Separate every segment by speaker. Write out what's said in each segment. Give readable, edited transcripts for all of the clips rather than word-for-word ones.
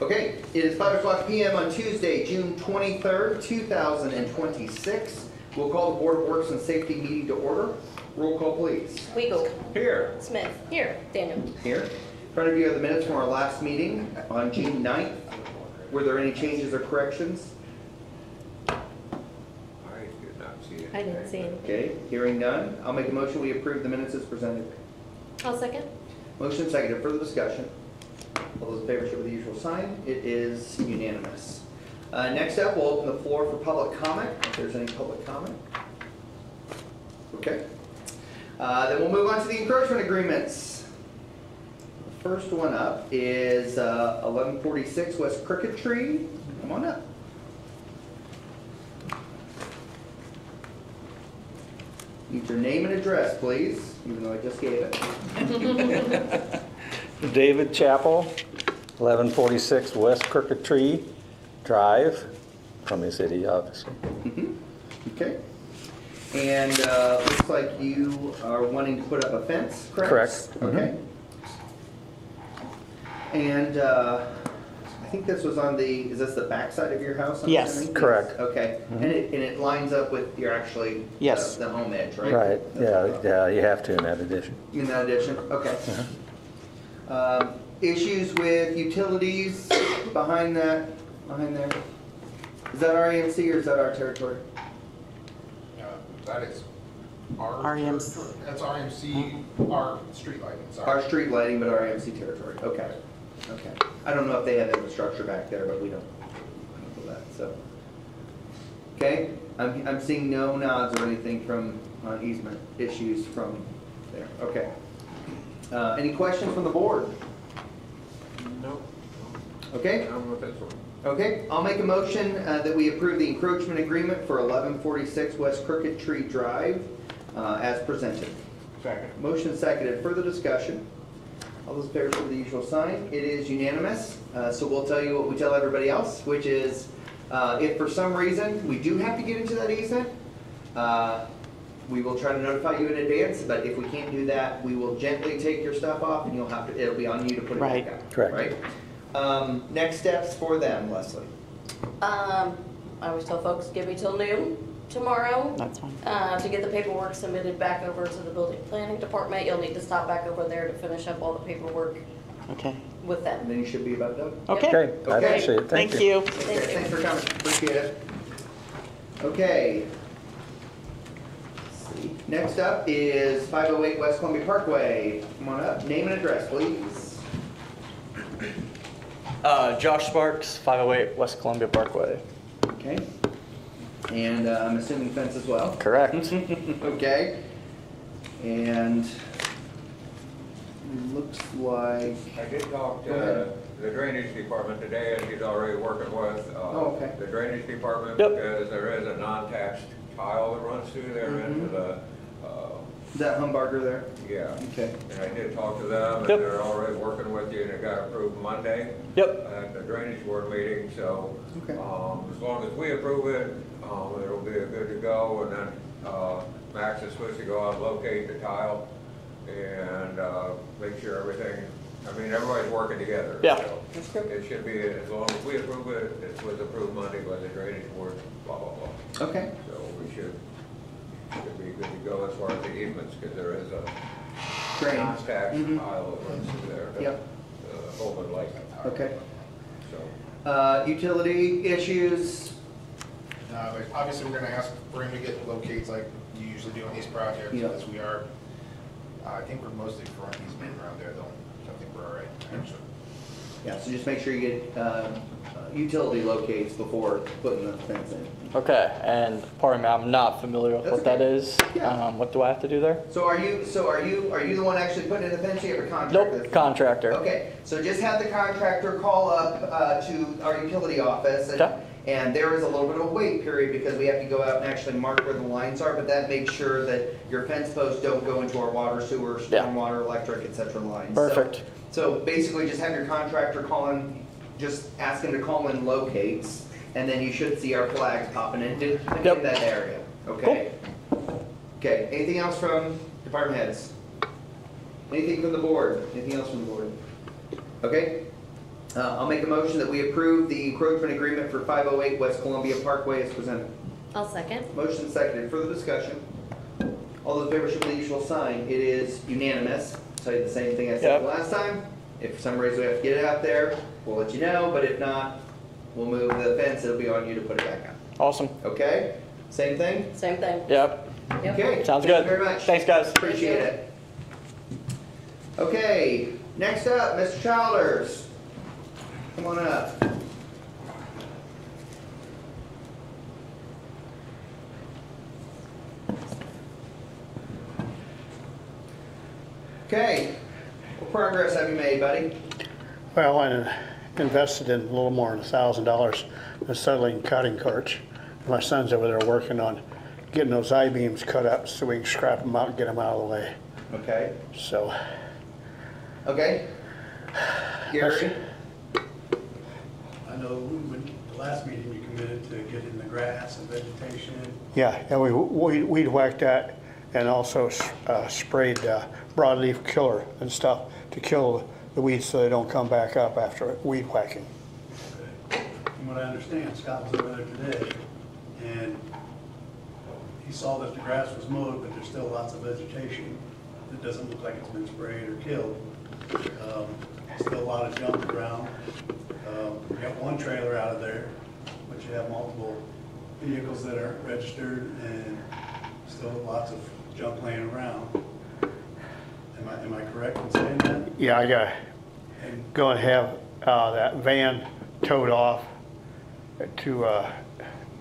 Speaker 1: Okay, it is 5 o'clock p.m. on Tuesday, June 23rd, 2026. We'll call the Board of Works and Safety meeting to order. Roll call, please.
Speaker 2: Weigel.
Speaker 1: Here.
Speaker 2: Smith. Here. Daniel.
Speaker 1: Here. In front of you are the minutes from our last meeting on June 9th. Were there any changes or corrections?
Speaker 3: I did not see it.
Speaker 2: I didn't see anything.
Speaker 1: Okay, hearing none. I'll make a motion we approve the minutes as presented.
Speaker 2: I'll second.
Speaker 1: Motion seconded. Further discussion? All those in favor show with the usual sign. It is unanimous. Next up, we'll open the floor for public comment, if there's any public comment. Okay. Then we'll move on to the encroachment agreements. The first one up is 1146 West Crooked Tree. Come on up. Need your name and address, please, even though I just gave it.
Speaker 4: David Chappell, 1146 West Crooked Tree Drive, from the city, obviously.
Speaker 1: Okay. And looks like you are wanting to put up a fence, correct?
Speaker 4: Correct.
Speaker 1: Okay. And I think this was on the, is this the backside of your house? I'm
Speaker 5: Yes.
Speaker 1: assuming?
Speaker 4: Correct.
Speaker 1: Okay. And it lines up with your actually
Speaker 5: Yes.
Speaker 1: the home edge, right?
Speaker 4: Right,
Speaker 1: That's what I thought.
Speaker 4: yeah, you have to in that addition.
Speaker 1: In that addition, okay. Issues with utilities behind there? Is that REMC or is that our territory?
Speaker 6: That is our
Speaker 5: REMC.
Speaker 6: territory. That's RMC, our street lighting,
Speaker 1: Our
Speaker 6: sorry.
Speaker 1: street lighting, but REMC territory, okay. Okay. I don't know if they have infrastructure back there, but we don't know that, so. Okay, I'm seeing no nods or anything from easement issues from there, okay. Any questions from the board?
Speaker 3: No,
Speaker 1: Okay,
Speaker 3: I'm with this one.
Speaker 1: okay, I'll make a motion that we approve the encroachment agreement for 1146 West Crooked Tree Drive as presented.
Speaker 3: Second.
Speaker 1: Motion seconded, further discussion. All those in favor show the usual sign. It is unanimous, so we'll tell you what we tell everybody else, which is if for some reason we do have to get into that easement, we will try to notify you in advance, but if we can't do that, we will gently take your stuff off and you'll have to, it'll be on you to put it back
Speaker 5: Right.
Speaker 1: out.
Speaker 4: Correct.
Speaker 1: Right? Next steps for them, Leslie.
Speaker 2: I always tell folks, give me till noon tomorrow.
Speaker 5: That's fine.
Speaker 2: To get the paperwork submitted back over to the building planning department. You'll need to stop back over there to finish up all the paperwork
Speaker 5: Okay.
Speaker 2: with
Speaker 1: And
Speaker 2: them.
Speaker 1: then you should be about done.
Speaker 5: Okay.
Speaker 4: Okay, I
Speaker 1: Okay.
Speaker 4: appreciate it,
Speaker 5: Thank you.
Speaker 1: Okay, thanks for coming, appreciate it. Okay. Let's see. Next up is 508 West Columbia Parkway. Come on up, name and address, please.
Speaker 7: Josh Sparks, 508 West Columbia Parkway.
Speaker 1: Okay. And I'm assuming fence as well.
Speaker 7: Correct.
Speaker 1: Okay. And looks like,
Speaker 3: I did talk
Speaker 1: Go ahead.
Speaker 3: to the drainage department today, and he's already working with
Speaker 1: Oh, okay.
Speaker 3: the drainage department,
Speaker 7: Yep.
Speaker 3: because there is a non-attached tile that runs through there into the,
Speaker 1: is that Humbarger there?
Speaker 3: yeah.
Speaker 1: Okay.
Speaker 3: And I did talk to them, and
Speaker 7: Yep.
Speaker 3: they're already working with you, and it got approved Monday
Speaker 7: Yep.
Speaker 3: at the drainage board meeting, so
Speaker 1: Okay.
Speaker 3: as long as we approve it, it'll be good to go, and then Max is supposed to go out and locate the tile and make sure everything, I mean, everybody's working together.
Speaker 7: Yeah.
Speaker 3: so
Speaker 1: That's good.
Speaker 3: It should be, as long as we approve it, it was approved Monday by the drainage board, blah, blah, blah.
Speaker 1: Okay.
Speaker 3: So we should be good to go as far as the easements, because there is a
Speaker 1: Drain.
Speaker 3: non-attached
Speaker 1: Mhm.
Speaker 3: tile that runs through there.
Speaker 1: Yep.
Speaker 3: Open like.
Speaker 1: Okay.
Speaker 3: So.
Speaker 1: Utility issues,
Speaker 6: But obviously, we're gonna ask for him to get locates like you usually do on these projects,
Speaker 1: Yeah.
Speaker 6: as we are. I think we're mostly front easement around there, though, so I think we're all right, actually.
Speaker 1: yeah, so just make sure you get utility locates before putting the fence in.
Speaker 7: Okay, and pardon me, I'm not familiar with
Speaker 1: That's
Speaker 7: what that
Speaker 1: okay.
Speaker 7: is.
Speaker 1: Yeah.
Speaker 7: What do I have to do there?
Speaker 1: So are you the one actually putting in the fence? You have a contractor?
Speaker 7: Nope, contractor.
Speaker 1: Okay, so just have the contractor call up to our utility office.
Speaker 7: Okay.
Speaker 1: And there is a little bit of a wait period because we have to go out and actually mark where the lines are, but that makes sure that your fence posts don't go into our water, sewer,
Speaker 7: Yeah.
Speaker 1: stormwater, electric, et cetera lines.
Speaker 7: Perfect.
Speaker 1: So basically just have your contractor call in, just ask him to call in locates, and then you should see our flags popping in
Speaker 7: Yep.
Speaker 1: that area, okay? Okay, anything else from department heads? Anything from the board? Anything else from the board? Okay, I'll make a motion that we approve the encroachment agreement for 508 West Columbia Parkway as presented.
Speaker 2: I'll second.
Speaker 1: Motion seconded. Further discussion? All those in favor show the usual sign. It is unanimous. I'll tell you the same thing I said
Speaker 7: Yep.
Speaker 1: last time. If for some reason we have to get it out there, we'll let you know, but if not, we'll move the fence. It'll be on you to put it back on.
Speaker 7: Awesome.
Speaker 1: Okay? Same thing?
Speaker 2: Same thing.
Speaker 7: Yep.
Speaker 2: Yep.
Speaker 1: Okay.
Speaker 7: Sounds
Speaker 1: Thank
Speaker 7: good.
Speaker 1: you very much.
Speaker 7: Thanks, guys.
Speaker 1: Appreciate it. Okay, next up, Mr. Childers. Come on up. Okay, what progress have you made, buddy?
Speaker 5: Well, I invested in a little more than $1,000 in settling cutting carts. My son's over there working on getting those I-beams cut up so we can scrap them out and get them out of the way.
Speaker 1: Okay.
Speaker 5: So,
Speaker 1: Okay. Gary?
Speaker 8: I know when, the last meeting you committed to getting the grass and vegetation.
Speaker 5: yeah, we weed whacked that and also sprayed broadleaf killer and stuff to kill the weeds so they don't come back up after weed whacking.
Speaker 8: From what I understand, Scott was over there today, and he saw that the grass was mowed, but there's still lots of vegetation. It doesn't look like it's been sprayed or killed. Still a lot of junk around. We got one trailer out of there, but you have multiple vehicles that aren't registered and still lots of junk laying around. Am I correct in saying that?
Speaker 5: Yeah, I gotta
Speaker 8: And
Speaker 5: go and have that van towed off to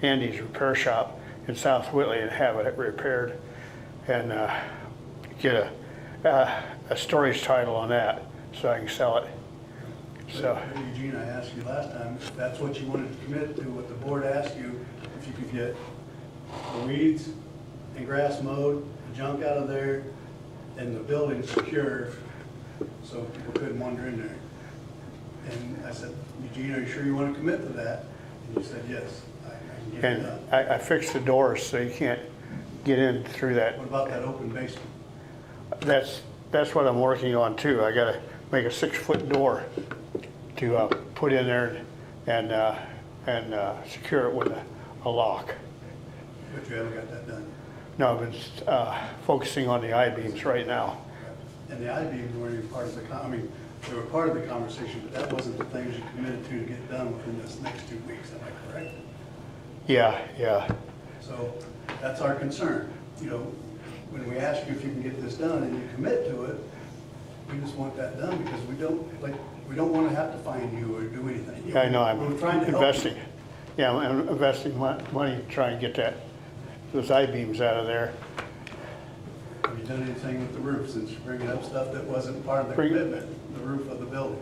Speaker 5: Andy's repair shop in South Whitley and have it repaired and get a storage title on that so I can sell it. So,
Speaker 8: Eugene, I asked you last time, if that's what you wanted to commit to, what the board asked you, if you could get the weeds and grass mowed, the junk out of there, and the building secure, so people couldn't wander in there. And I said, Eugene, are you sure you want to commit to that? And you said, yes, I can get it
Speaker 5: and
Speaker 8: done.
Speaker 5: I fixed the doors so you can't get in through that.
Speaker 8: What about that open basement?
Speaker 5: That's what I'm working on too. I gotta make a 6-foot door to put in there and secure it with a lock.
Speaker 8: But you haven't got that done.
Speaker 5: No, I've been focusing on the I-beams right now.
Speaker 8: And the I-beams weren't even part of the, they were part of the conversation, but that wasn't the things you committed to get done within this next 2 weeks, am I correct?
Speaker 5: Yeah.
Speaker 8: So that's our concern. You know, when we ask you if you can get this done and you commit to it, we just want that done because we don't want to have to fine you or do anything.
Speaker 5: Yeah, I know,
Speaker 8: We're trying to help you.
Speaker 5: investing. Yeah, I'm investing money to try and get those I-beams out of there.
Speaker 8: Have you done anything with the roof since you're bringing up stuff that wasn't part of the
Speaker 5: Bring-
Speaker 8: commitment, the roof of the building?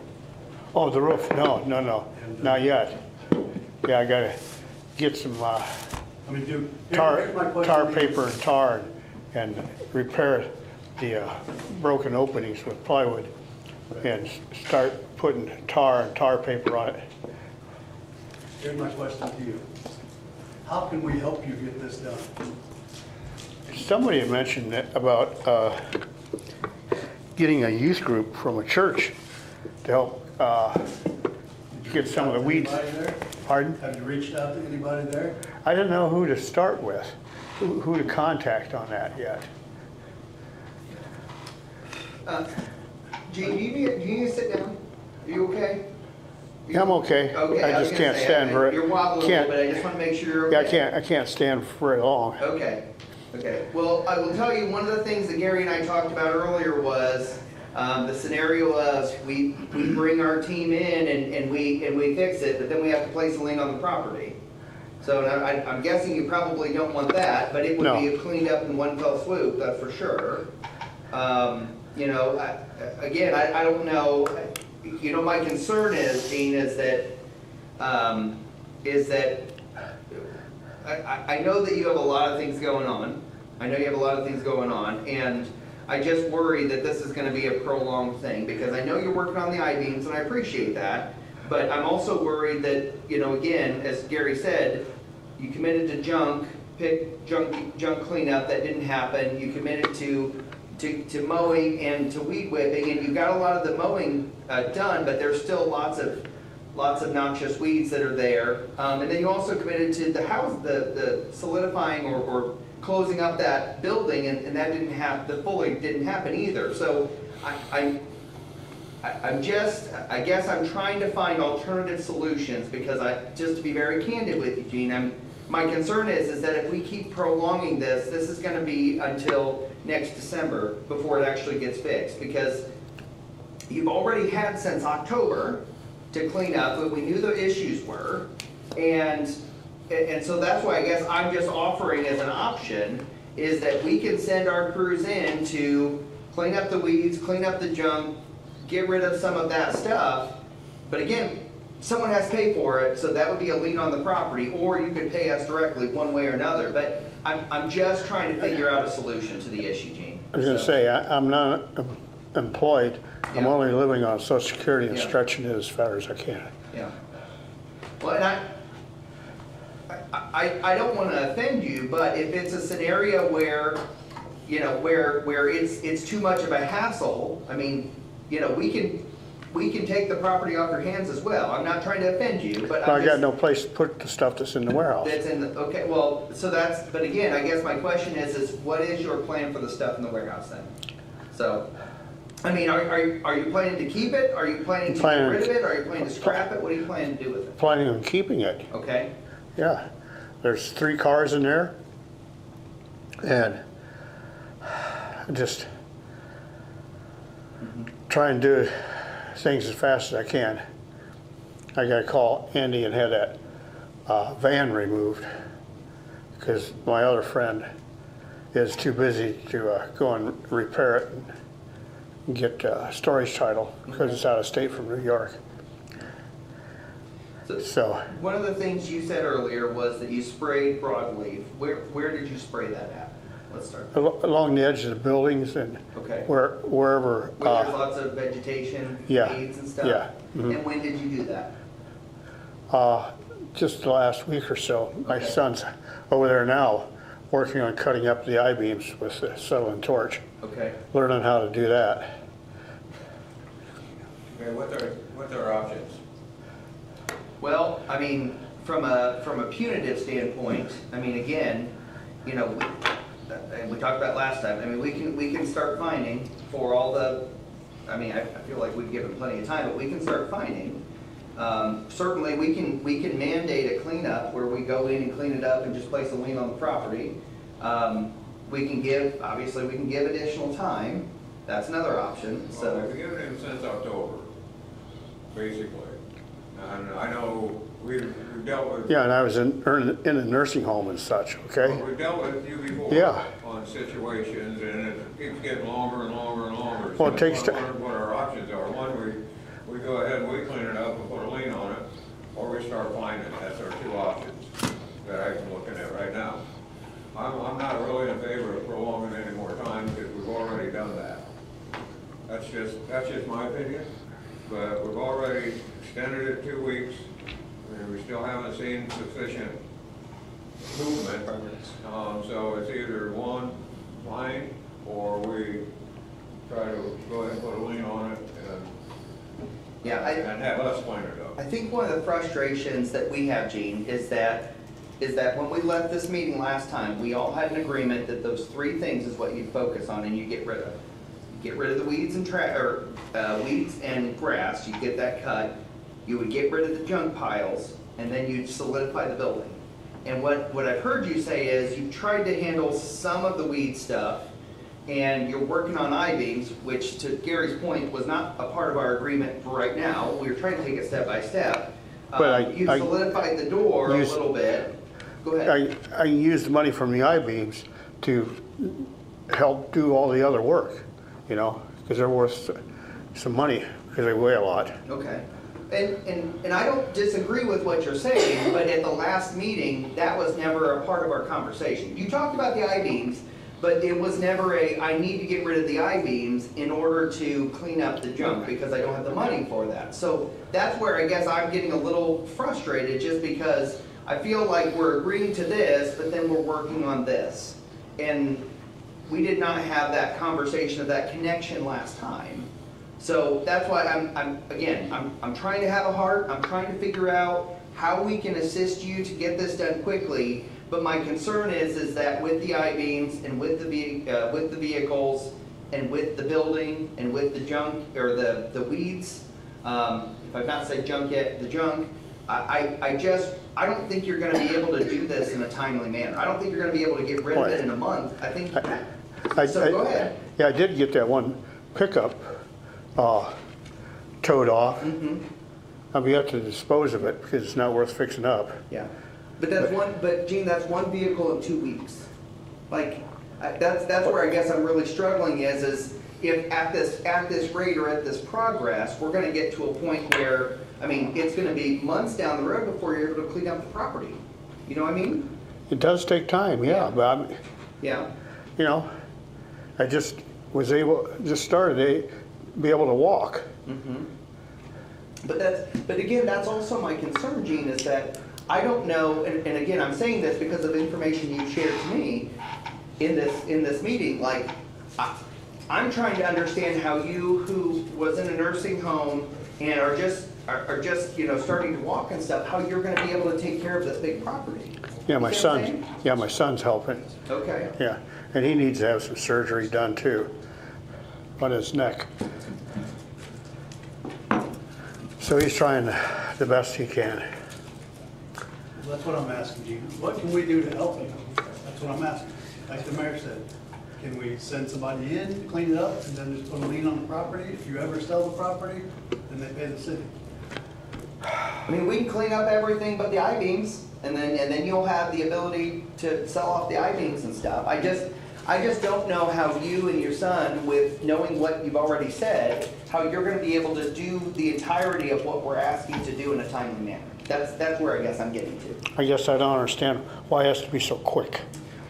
Speaker 5: Oh, the roof, no, not yet. Yeah, I gotta get some
Speaker 8: I mean,
Speaker 5: tar
Speaker 8: here's my question.
Speaker 5: paper and tar and repair the broken openings with plywood and start putting tar and tar paper on it.
Speaker 8: Here's my question to you. How can we help you get this done?
Speaker 5: Somebody had mentioned that about getting a youth group from a church to help get some of the weeds.
Speaker 8: Anybody there?
Speaker 5: Pardon?
Speaker 8: Have you reached out to anybody there?
Speaker 5: I didn't know who to start with, who to contact on that yet.
Speaker 1: Gene, do you need to sit down? Are you okay?
Speaker 5: Yeah, I'm okay.
Speaker 1: Okay,
Speaker 5: I
Speaker 1: was
Speaker 5: just
Speaker 1: gonna
Speaker 5: can't
Speaker 1: say,
Speaker 5: stand very.
Speaker 1: You're wobbling a
Speaker 5: can't-
Speaker 1: little bit, I just want to make sure you're
Speaker 5: Yeah,
Speaker 1: okay.
Speaker 5: I can't stand very long.
Speaker 1: Okay. Well, I will tell you, one of the things that Gary and I talked about earlier was the scenario of we bring our team in and we fix it, but then we have to place a lien on the property. So now, I'm guessing you probably don't want that, but it would
Speaker 5: No.
Speaker 1: be cleaned up in one fell swoop, that's for sure. You know, again, I don't know, you know, my concern is, Dean, is that I know that you have a lot of things going on. And I just worry that this is gonna be a prolonged thing, because I know you're working on the I-beams, and I appreciate that. But I'm also worried that, you know, again, as Gary said, you committed to junk cleanup, that didn't happen. You committed to mowing and to weed whipping, and you got a lot of the mowing done, but there's still lots of lots of noxious weeds that are there. And then you also committed to the solidifying or closing up that building, and that didn't happen, the fully didn't happen either. So I guess I'm trying to find alternative solutions, because just to be very candid with you, Gene, my concern is that if we keep prolonging this is gonna be until next December before it actually gets fixed, because you've already had since October to clean up what we knew the issues were, and so that's why I guess I'm just offering as an option is that we can send our crews in to clean up the weeds, clean up the junk, get rid of some of that stuff. But again, someone has to pay for it, so that would be a lien on the property, or you could pay us directly one way or another. But I'm just trying to figure out a solution to the issue, Gene.
Speaker 5: I was gonna say, I'm not employed. I'm
Speaker 1: Yeah.
Speaker 5: only living on Social Security and
Speaker 1: Yeah.
Speaker 5: stretching it as far as I can.
Speaker 1: Yeah. Well, and I don't want to offend you, but if it's a scenario where, you know, where it's too much of a hassle, I mean, you know, we can take the property off your hands as well. I'm not trying to offend you, but
Speaker 5: I got no place to put the stuff that's in the warehouse.
Speaker 1: That's in the, okay, well, so that's, but again, I guess my question is what is your plan for the stuff in the warehouse then? So, I mean, are you planning to keep it? Are you planning to get rid of it? Are you planning to scrap it? What are you planning to do with it?
Speaker 5: Planning on keeping it,
Speaker 1: Okay,
Speaker 5: yeah. There's 3 cars in there. And just try and do things as fast as I can. I gotta call Andy and have that van removed, because my other friend is too busy to go and repair it and get storage title, because it's out of state from New York. So,
Speaker 1: one of the things you said earlier was that you sprayed broadleaf. Where did you spray that at? Let's start.
Speaker 5: along the edge of the buildings and
Speaker 1: Okay.
Speaker 5: wherever,
Speaker 1: Where there's lots of vegetation,
Speaker 5: yeah,
Speaker 1: weeds and stuff?
Speaker 5: yeah, mhm.
Speaker 1: And when did you do that?
Speaker 5: just the last week or so. My
Speaker 1: Okay.
Speaker 5: son's over there now, working on cutting up the I-beams with the acetylene torch,
Speaker 1: Okay.
Speaker 5: learning how to do that.
Speaker 3: Okay, what's our options?
Speaker 1: Well, I mean, from a punitive standpoint, I mean, again, you know, and we talked about last time, I mean, we can start fining for all the, I mean, I feel like we've given plenty of time, but we can start fining. Certainly, we can mandate a cleanup where we go in and clean it up and just place a lien on the property. Obviously, we can give additional time. That's another option,
Speaker 3: Well,
Speaker 1: so.
Speaker 3: we've given him since October, basically. And I know we've dealt with.
Speaker 5: Yeah, and I was in a nursing home and such, okay?
Speaker 3: Well, we've dealt with you before.
Speaker 5: Yeah.
Speaker 3: On situations, and it keeps getting longer and longer and longer.
Speaker 5: Well, it takes
Speaker 3: So I wondered what our options are. One, we go ahead and we clean it up and put a lien on it, or we start finding it. That's our 2 options that I'm looking at right now. I'm not really in favor of prolonging any more time, because we've already done that. That's just my opinion, but we've already extended it 2 weeks, and we still haven't seen sufficient movement. So it's either one, fine, or we try to go ahead and put a lien on it
Speaker 1: Yeah,
Speaker 3: and have us clean it
Speaker 1: I
Speaker 3: up.
Speaker 1: think one of the frustrations that we have, Gene, is that when we left this meeting last time, we all had an agreement that those 3 things is what you focus on and you get rid of. You get rid of the weeds and weeds and grass, you get that cut. You would get rid of the junk piles, and then you'd solidify the building. And what I've heard you say is you've tried to handle some of the weed stuff, and you're working on I-beams, which to Gary's point was not a part of our agreement for right now. We were trying to take it step by step.
Speaker 5: But
Speaker 1: You solidified the door a
Speaker 5: used-
Speaker 1: little bit. Go ahead.
Speaker 5: I used the money from the I-beams to help do all the other work, you know, because they're worth some money, because they weigh a lot.
Speaker 1: Okay. And I don't disagree with what you're saying, but at the last meeting, that was never a part of our conversation. You talked about the I-beams, but it was never I need to get rid of the I-beams in order to clean up the junk, because I don't have the money for that. So that's where I guess I'm getting a little frustrated, just because I feel like we're agreeing to this, but then we're working on this. And we did not have that conversation of that connection last time. So that's why I'm trying to have a heart, I'm trying to figure out how we can assist you to get this done quickly. But my concern is that with the I-beams and with the vehicles and with the building and with the junk, or the weeds, if I've not said junk yet, the junk, I don't think you're gonna be able to do this in a timely manner. I don't think you're gonna be able to get rid of it in a month. I think, so go ahead.
Speaker 5: Yeah, I did get that one pickup towed off. And we have to dispose of it because it's not worth fixing up.
Speaker 1: Yeah, but Gene, that's one vehicle in 2 weeks. Like, that's where I guess I'm really struggling is if at this rate or at this progress, we're gonna get to a point where, I mean, it's gonna be months down the road before you're able to clean up the property. You know what I mean?
Speaker 5: It does take time, yeah, but I'm,
Speaker 1: Yeah,
Speaker 5: you know, I just was able, just started to be able to walk.
Speaker 1: but again, that's also my concern, Gene, is that I don't know, and again, I'm saying this because of information you shared to me in this meeting, like, I'm trying to understand how you, who was in a nursing home and are just, you know, starting to walk and stuff, how you're gonna be able to take care of this big property.
Speaker 5: Yeah, my
Speaker 1: You see what I'm
Speaker 5: son,
Speaker 1: saying?
Speaker 5: yeah, my son's helping,
Speaker 1: Okay,
Speaker 5: yeah. And he needs to have some surgery done too, on his neck. So he's trying the best he can.
Speaker 8: That's what I'm asking you. What can we do to help you? That's what I'm asking. Like the mayor said, can we send somebody in to clean it up and then just put a lien on the property? If you ever sell the property, then they pay the city.
Speaker 1: I mean, we can clean up everything but the I-beams, and then you'll have the ability to sell off the I-beams and stuff. I just don't know how you and your son, with knowing what you've already said, how you're gonna be able to do the entirety of what we're asking to do in a timely manner. That's where I guess I'm getting to.
Speaker 5: I guess I don't understand why it has to be so quick.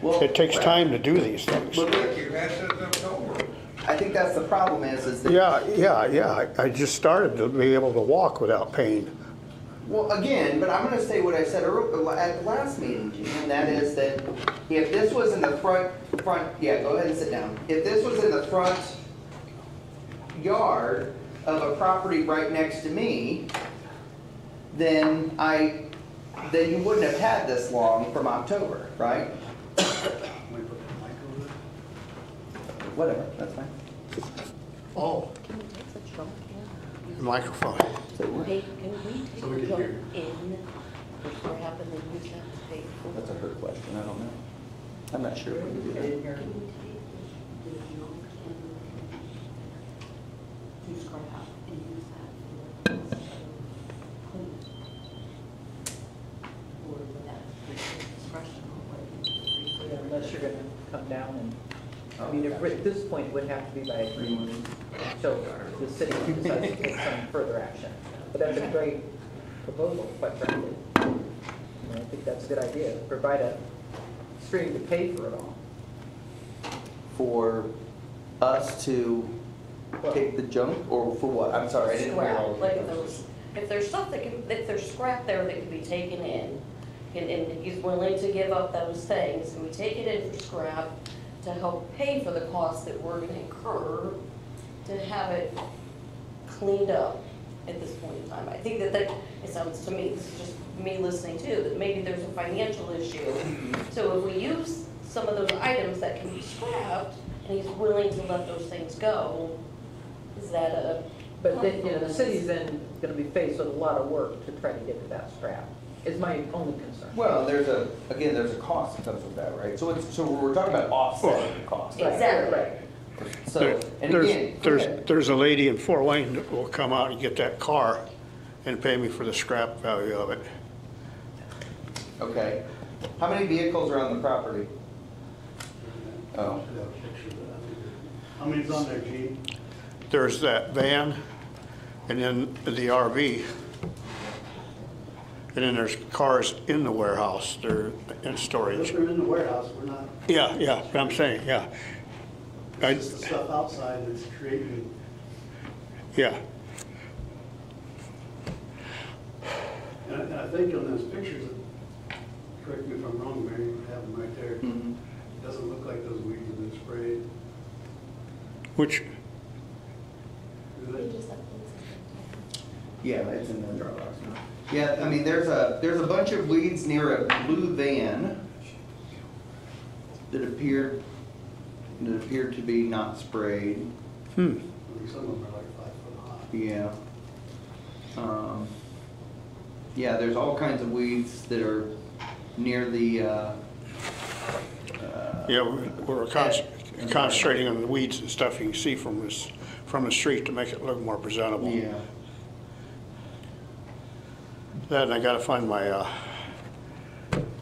Speaker 1: Well,
Speaker 5: It takes time to do these things.
Speaker 1: Look,
Speaker 3: You've had since October.
Speaker 1: I think that's the problem is that.
Speaker 5: Yeah, I just started to be able to walk without pain.
Speaker 1: Well, again, but I'm gonna say what I said at the last meeting, Gene, and that is that if this was in the front, yeah, go ahead and sit down. If this was in the front yard of a property right next to me, then you wouldn't have had this long from October, right?
Speaker 8: Can we put the mic over there?
Speaker 1: Whatever, that's fine.
Speaker 5: Oh,
Speaker 2: Can we take the junk in?
Speaker 5: microphone.
Speaker 2: Hey, can we
Speaker 8: So we
Speaker 2: take
Speaker 8: can
Speaker 2: junk
Speaker 8: hear.
Speaker 2: in before having to use that to pay for?
Speaker 1: That's a her question, I don't know. I'm not sure if we can do that.
Speaker 2: Can we take the junk in, use scrap and use that for cleaning? Or would that be discretion on what?
Speaker 9: Unless you're gonna come down and, I mean, at this point, it would have to be by agreement, so the city decides to take some further action. But that's a great proposal, quite frankly. You know, I think that's a good idea, provide a stream to pay for it all.
Speaker 1: For us to take the junk, or for what? I'm sorry, I didn't hear all of
Speaker 2: Scrap,
Speaker 1: it.
Speaker 2: like if there's stuff that can, if there's scrap there that can be taken in, and he's willing to give up those things, and we take it in for scrap to help pay for the cost that we're gonna incur to have it cleaned up at this point in time. I think that it sounds to me, this is just me listening too, that maybe there's a financial issue. So if we use some of those items that can be scrapped, and he's willing to let those things go, is that a?
Speaker 9: But then, you know, the city's then gonna be faced with a lot of work to try to get to that scrap, is my only concern.
Speaker 1: Well, there's a cost that comes with that, right? So we're talking about offsetting the cost.
Speaker 9: Right,
Speaker 2: Exactly.
Speaker 9: right.
Speaker 1: So, and again, go ahead.
Speaker 5: There's a lady in Fort Wayne that will come out and get that car and pay me for the scrap value of it.
Speaker 1: Okay. How many vehicles are on the property? Oh.
Speaker 8: Should have a picture of that. How many's on there, Gene?
Speaker 5: There's that van, and then the RV. And then there's cars in the warehouse, they're in
Speaker 8: If
Speaker 5: storage.
Speaker 8: they're in the warehouse, we're not,
Speaker 5: Yeah, but I'm saying, yeah.
Speaker 8: it's the stuff outside that's creating.
Speaker 5: Yeah,
Speaker 8: And I think on those pictures, correct me if I'm wrong, Mary, you have them right there.
Speaker 1: Mhm.
Speaker 8: It doesn't look like those weeds have been sprayed.
Speaker 5: which,
Speaker 8: do they?
Speaker 1: Yeah, it's in the Dropbox. Yeah, I mean, there's a bunch of weeds near a blue van that appeared to be not sprayed.
Speaker 8: I mean, some of them are like 5 foot high.
Speaker 1: Yeah. Yeah, there's all kinds of weeds that are near the,
Speaker 5: Yeah, we're concentrating on the weeds and stuff you can see from the street to make it look more presentable.
Speaker 1: yeah.
Speaker 5: That, and I gotta find my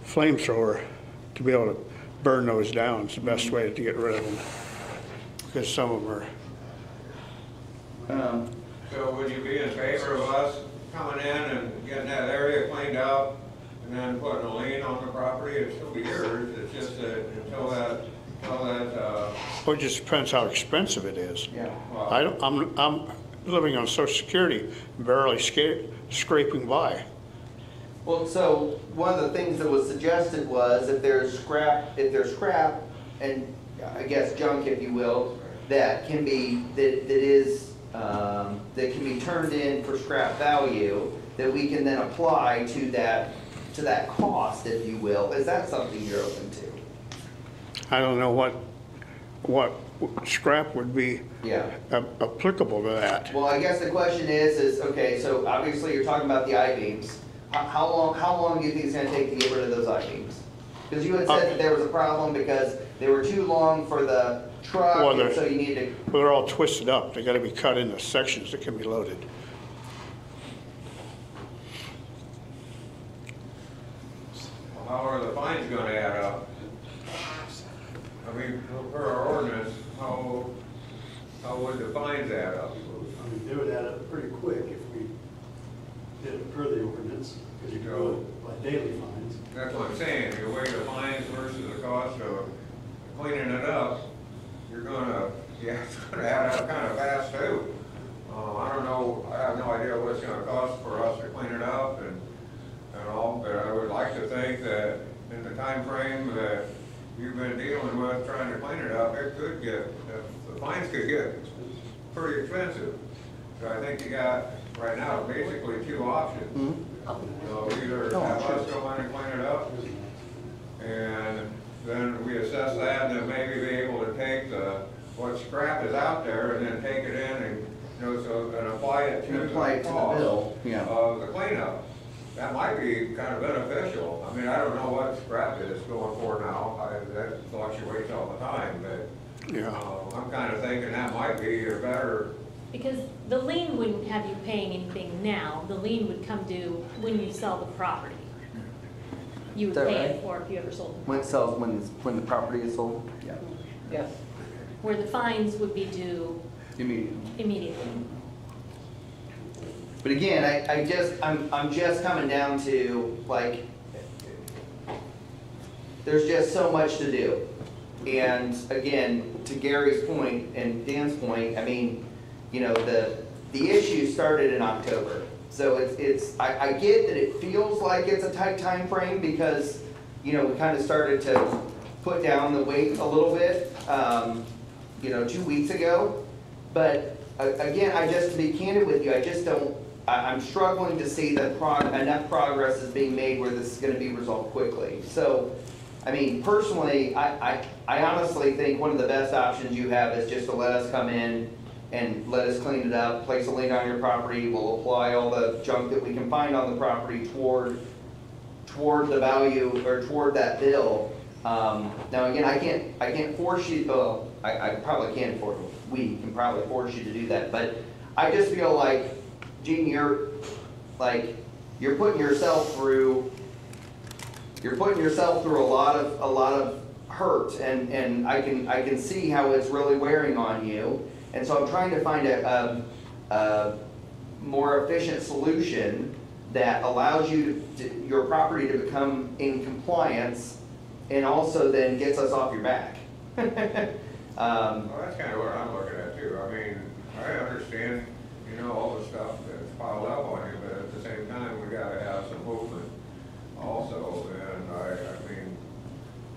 Speaker 5: flamethrower to be able to burn those down. It's the best way to get rid of them. Because some of them are,
Speaker 3: So would you be in favor of us coming in and getting that area cleaned up and then putting a lien on the property? It'd still be yours, it's just that until that,
Speaker 5: well, it just depends how expensive it is.
Speaker 1: Yeah.
Speaker 5: I'm living on Social Security, barely scraping by.
Speaker 1: Well, so one of the things that was suggested was if there's scrap, and I guess junk, if you will, that can be, that can be turned in for scrap value, that we can then apply to that cost, if you will. Is that something you're open to?
Speaker 5: I don't know what scrap would be
Speaker 1: Yeah.
Speaker 5: applicable to that.
Speaker 1: Well, I guess the question is, okay, so obviously you're talking about the I-beams. How long do you think it's gonna take to get rid of those I-beams? Because you had said that there was a problem because they were too long for the truck,
Speaker 5: Well,
Speaker 1: and
Speaker 5: they're-
Speaker 1: so you need to,
Speaker 5: Well, they're all twisted up. They gotta be cut into sections that can be loaded.
Speaker 3: how are the fines gonna add up? I mean, per our ordinance, how would the fines add up?
Speaker 8: I mean, they would add up pretty quick if we did it per the ordinance, because you can go by daily fines.
Speaker 3: That's what I'm saying, you weigh the fines versus the cost of cleaning it up, it's gonna add up kind of fast too. I don't know, I have no idea what it's gonna cost for us to clean it up and all, but I would like to think that in the time frame that you've been dealing with, trying to clean it up, the fines could get pretty expensive. So I think you got, right now, basically two options. Either have us go in and clean it up, and then we assess that, and then maybe be able to take what scrap is out there, and then take it in and, and apply it to
Speaker 1: apply it
Speaker 3: the
Speaker 1: to the
Speaker 3: cost
Speaker 1: bill, yeah.
Speaker 3: of the cleanup. That might be kind of beneficial. I mean, I don't know what scrap is going for now, that fluctuates all the time, but
Speaker 5: Yeah.
Speaker 3: I'm kind of thinking that might be a better.
Speaker 10: Because the lien wouldn't have you paying anything now, the lien would come due when you sell the property. You would
Speaker 1: Is that
Speaker 10: pay
Speaker 1: right?
Speaker 10: it for if you ever sold it.
Speaker 1: when it sells, when the property is sold? Yeah.
Speaker 9: Yes.
Speaker 10: Where the fines would be due
Speaker 1: Immediately.
Speaker 10: immediately.
Speaker 1: But again, I'm just coming down to, like, there's just so much to do. And again, to Gary's point and Dan's point, I mean, the issue started in October. So I get that it feels like it's a tight time frame because, we kind of started to put down the weight a little bit, 2 weeks ago. But again, to be candid with you, I'm struggling to see that enough progress is being made where this is gonna be resolved quickly. So, I mean, personally, I honestly think one of the best options you have is just to let us come in and let us clean it up, place a lien on your property, we'll apply all the junk that we can find on the property toward the value, or toward that bill. Now, again, I can't force you, well, I probably can we can probably force you to do that, but I just feel like, Gene, you're putting yourself through a lot of hurt, and I can see how it's really wearing on you. And so I'm trying to find a more efficient solution that allows your property to become in compliance, and also then gets us off your back.
Speaker 3: Well, that's kind of what I'm looking at too. I mean, I understand, all the stuff that's piled up on you, but at the same time, we gotta have some movement also. And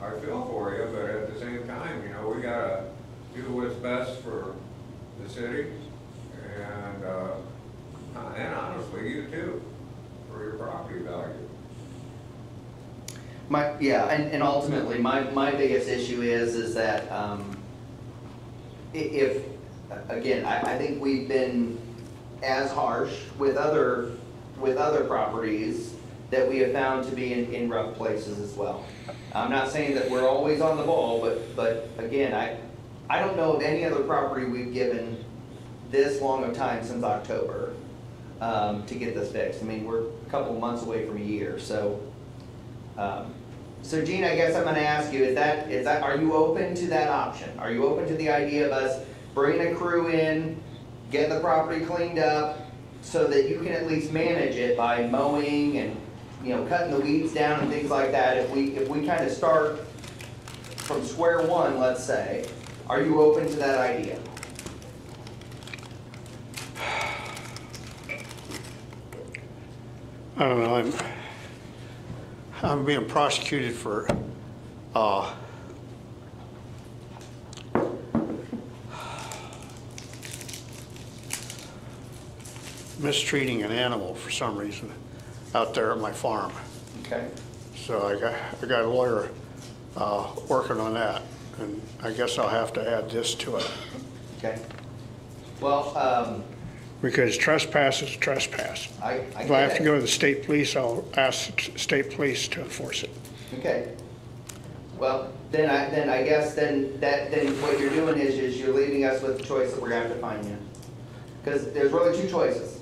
Speaker 3: I feel for you, but at the same time, we gotta do what's best for the city. And property value.
Speaker 1: And ultimately, my biggest issue is that, if, again, I think we've been as harsh with other properties that we have found to be in rough places as well. I'm not saying that we're always on the ball, but again, I don't know of any other property we've given this long of time since October, to get this fixed. I mean, we're a couple of months away from a year, so. So Gene, I guess I'm gonna ask you, are you open to that option? Are you open to the idea of us bringing a crew in, getting the property cleaned up, so that you can at least manage it by mowing and, cutting the weeds down and things like that? If we kind of start from square one, let's say, are you open to that idea?
Speaker 5: I don't know, I'm being prosecuted for, mistreating an animal for some reason out there at my farm.
Speaker 1: Okay.
Speaker 5: So I got a lawyer, working on that, and I guess I'll have to add this to it.
Speaker 1: Okay. Well,
Speaker 5: Because trespass is trespass.
Speaker 1: I
Speaker 5: If I have to
Speaker 1: get
Speaker 5: go
Speaker 1: it.
Speaker 5: to the state police, I'll ask the state police to enforce it.
Speaker 1: Okay. Well, then I guess then what you're doing is you're leaving us with the choice that we're gonna have to find you. Because there's really two choices.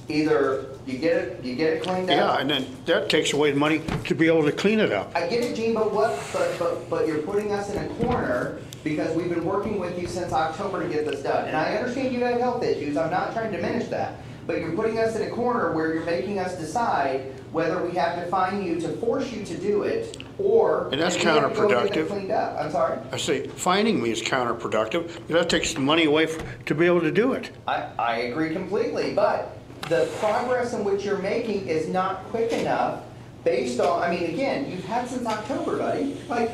Speaker 1: Either you get it cleaned
Speaker 5: Yeah,
Speaker 1: up.
Speaker 5: and then that takes away the money to be able to clean it up.
Speaker 1: I get it, Gene, but you're putting us in a corner because we've been working with you since October to get this done. And I understand you have health issues, I'm not trying to diminish that. But you're putting us in a corner where you're making us decide whether we have to fine you to force you to do it, or.
Speaker 5: And that's
Speaker 1: if we have to go get it
Speaker 5: counterproductive.
Speaker 1: Cleaned up, I'm sorry?
Speaker 5: I say, finding me is counterproductive. That takes the money away to be able to do it.
Speaker 1: I agree completely, but the progress in which you're making is not quick enough based on, I mean, again, you've had since October, buddy. Like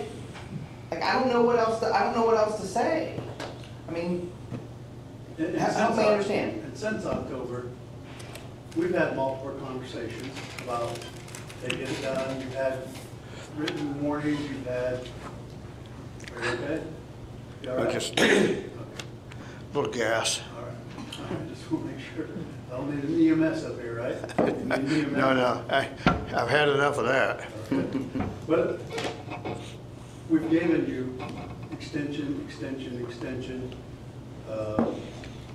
Speaker 1: I don't know what else to say. I mean, help me understand.
Speaker 8: And since October, we've had multiple conversations about they get it done, you've had written warnings, you've had, are you okay? You all
Speaker 5: I
Speaker 8: right?
Speaker 5: just, a little gas.
Speaker 8: All right, I just want to make sure, I don't need an EMS up here, right? You need an EMS?
Speaker 5: No, I've had enough of that.
Speaker 8: But we've given you extension,